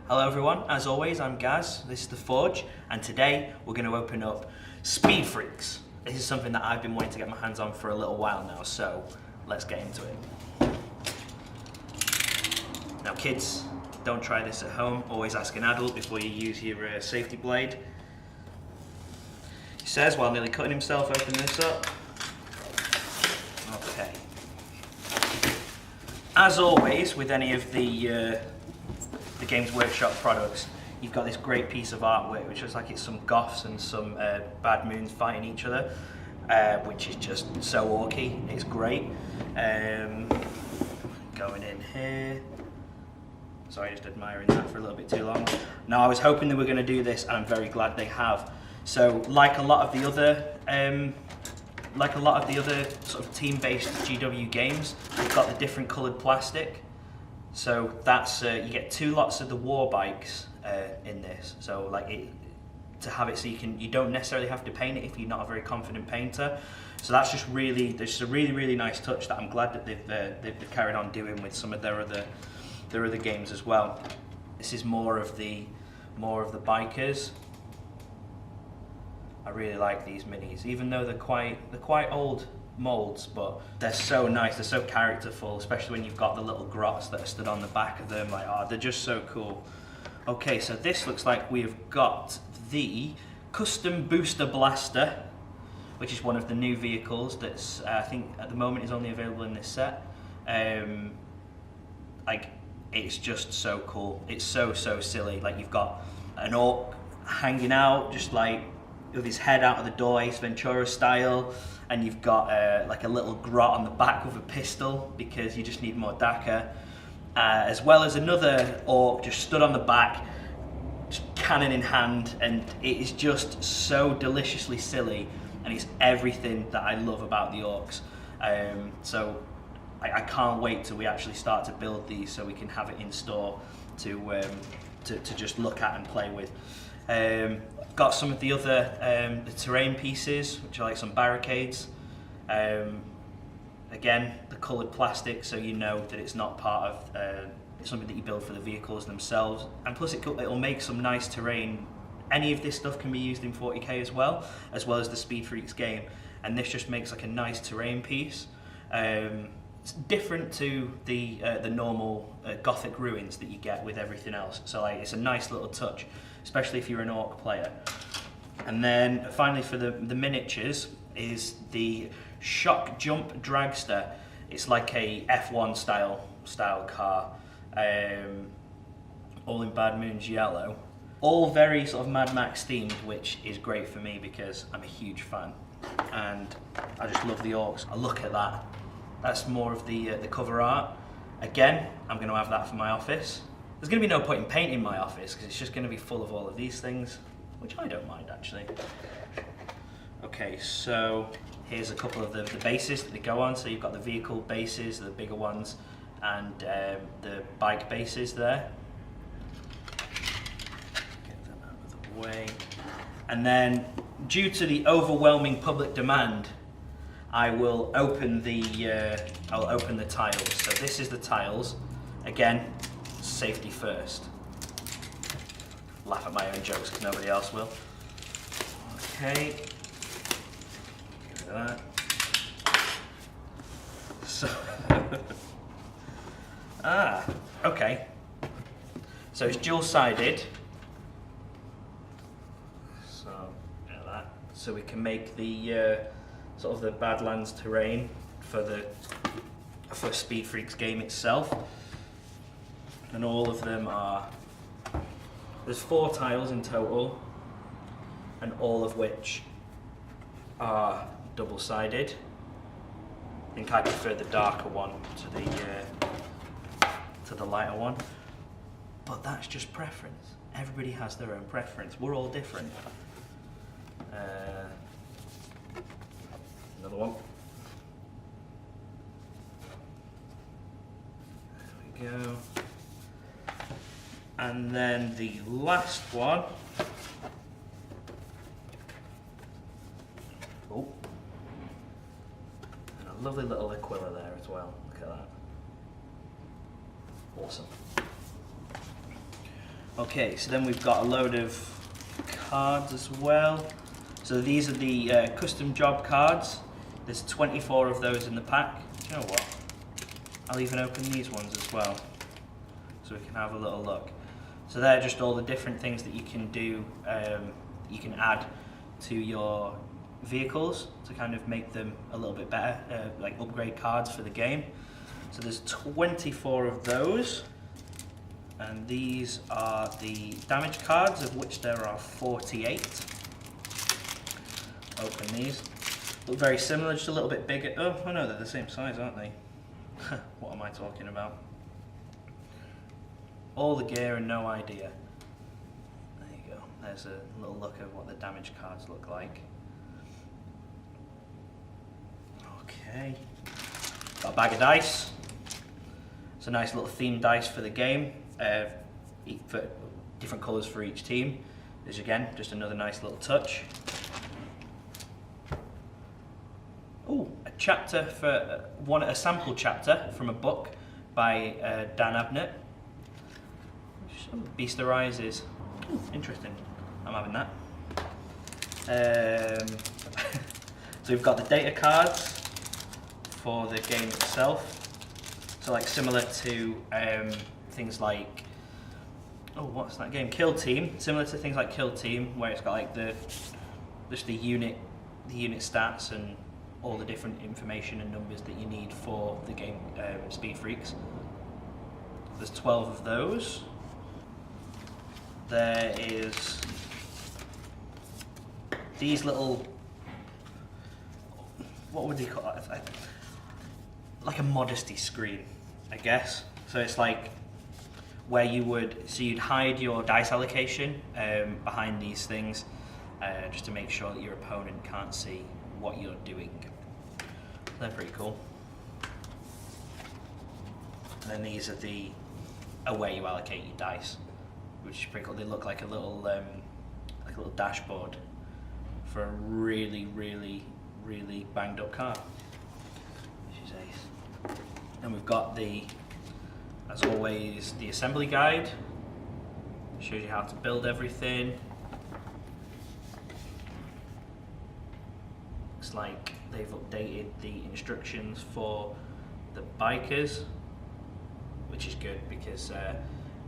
Hello everyone, as always I'm Gaz, this is The Forge, and today we're going to open up Speedfreeks. This is something that I've been wanting to get my hands on for a little while now, so let's get into it. Now kids, don't try this at home, always ask an adult before you use your safety blade. He says while nearly cutting himself opening this up. Okay. As always with any of the Games Workshop products, you've got this great piece of artwork which looks like it's some goths and some bad moons fighting each other, which is just so orky. It's great. Going in here. Sorry, just admiring that for a little bit too long. Now, I was hoping they were going to do this, and I'm very glad they have. So, like a lot of the other sort of team-based GW games, they've got the different coloured plastic. So that's you get 2 lots of the war bikes in this. So to have it so you don't necessarily have to paint it if you're not a very confident painter. So that's just a really nice touch that I'm glad that they've carried on doing with some of their other games as well. This is more of the bikers. I really like these minis, even though they're quite old molds, but they're so nice, they're so characterful, especially when you've got the little grots that are stood on the back of them. They're just so cool. Okay, so this looks like we have got the custom Boosta-Blasta, which is one of the new vehicles that's I think at the moment is only available in this set. It's just so cool. It's so silly. Like, you've got an orc hanging out, just like with his head out of the door, Ace Ventura style, and you've got like a little grot on the back with a pistol because you just need more Dakar, as well as another orc just stood on the back, just cannon in hand, and it is just so deliciously silly, and it's everything that I love about the orcs. So I can't wait till we actually start to build these so we can have it in store to just look at and play with. Got some of the other the terrain pieces, which are like some barricades. Again, the coloured plastic, so you know that it's not part of something that you build for the vehicles themselves. And plus it'll make some nice terrain. Any of this stuff can be used in 40k as well as the Speedfreeks game. And this just makes like a nice terrain piece. It's different to the normal Gothic ruins that you get with everything else. So it's a nice little touch, especially if you're an orc player. And then finally for the miniatures is the Shock Jump Dragster. It's like a F1 style car, all in Bad Moon's yellow. All very sort of Mad Max themed, which is great for me because I'm a huge fan. And I just love the orcs. I look at that. That's more of the cover art. Again, I'm going to have that for my office. There's going to be no point in painting my office because it's just going to be full of all of these things, which I don't mind actually. Okay, so here's a couple of the bases that they go on. So you've got the vehicle bases, the bigger ones, and the bike bases there. Get them out of the way. And then, due to the overwhelming public demand, I will open the tiles. So this is the tiles. Again, safety first. Laugh at my own jokes because nobody else will. Okay. Get rid of that. So okay. So it's dual-sided. So that. So we can make the sort of the Badlands terrain for Speedfreeks game itself. And all of them there's 4 tiles in total, and all of which are double-sided. I think I prefer the darker one to the lighter one, but that's just preference. Everybody has their own preference. We're all different. Another one. There we go. And then the last one. Oh. And a lovely little Aquila there as well. Look at that. Awesome. Okay, so then we've got a load of cards as well. So these are the custom job cards. There's 24 of those in the pack. Do you know what? I'll even open these ones as well, so we can have a little look. So they're just all the different things that you can do, you can add to your vehicles to kind of make them a little bit better, like upgrade cards for the game. So there's 24 of those, and these are the damage cards, of which there are 48. Open these. Look very similar, just a little bit bigger. Oh no, they're the same size, aren't they? What am I talking about? All the gear and no idea. There you go. There's a little look at what the damage cards look like. Okay. Got a bag of dice. It's a nice little themed dice for the game. For different colours for each team. There's again just another nice little touch. Oh, a chapter for a sample chapter from a book by Dan Abnett. Beast Arises. Ooh, interesting. I'm having that. So we've got the data cards for the game itself. So like similar to things like, oh, what's that game? Kill Team. Similar to things like Kill Team, where it's got like the unit stats and all the different information and numbers that you need for the game Speedfreeks. There's 12 of those. There is these little, what would they call it? Like a modesty screen, I guess. So it's like where you'd hide your dice allocation behind these things, just to make sure that your opponent can't see what you're doing. They're pretty cool. And then these are where you allocate your dice, which is pretty cool. They look like a little dashboard for a really, really, really banged up car, which is ace. And we've got as always, the assembly guide. Shows you how to build everything. Looks like they've updated the instructions for the bikers, which is good because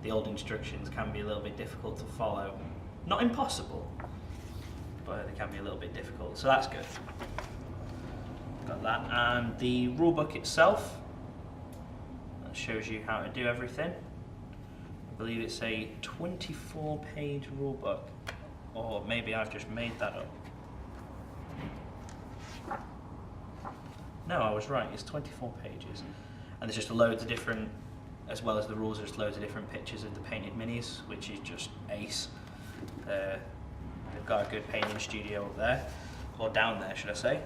the old instructions can be a little bit difficult to follow. Not impossible, but they can be a little bit difficult, so that's good. Got that, and the rulebook itself that shows you how to do everything. I believe it's a 24-page rulebook, or maybe I've just made that up. No, I was right, it's 24 pages. And there's just loads of different, as well as the rules, there's loads of different pictures of the painted minis, which is just ace. They've got a good painting studio up there, or down there, should I say.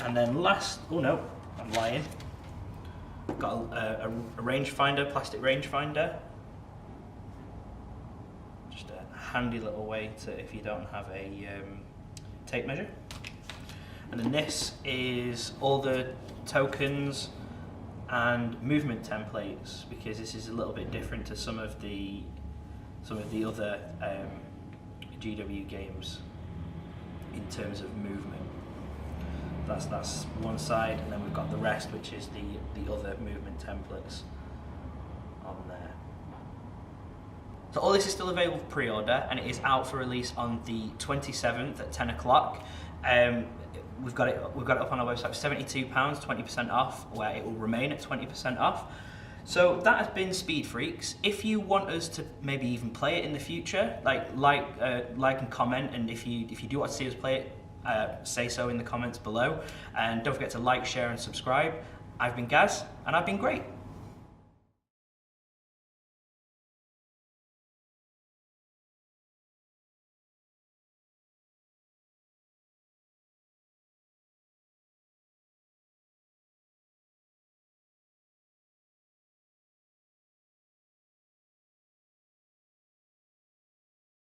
And then last, oh no, I'm lying. Got a rangefinder, plastic rangefinder. Just a handy little way to, if you don't have a tape measure. And then this is all the tokens and movement templates, because this is a little bit different to some of the other GW games in terms of movement. That's one side, and then we've got the rest, which is the other movement templates on there. So all this is still available for pre-order, and it is out for release on the 27th at 10 o'clock. We've got it up on our website for £72, 20% off, where it will remain at 20% off. So that has been Speedfreeks. If you want us to maybe even play it in the future, like and comment, and if you do want to see us play it, say so in the comments below. And don't forget to like, share and subscribe. I've been Gaz, and I've been great.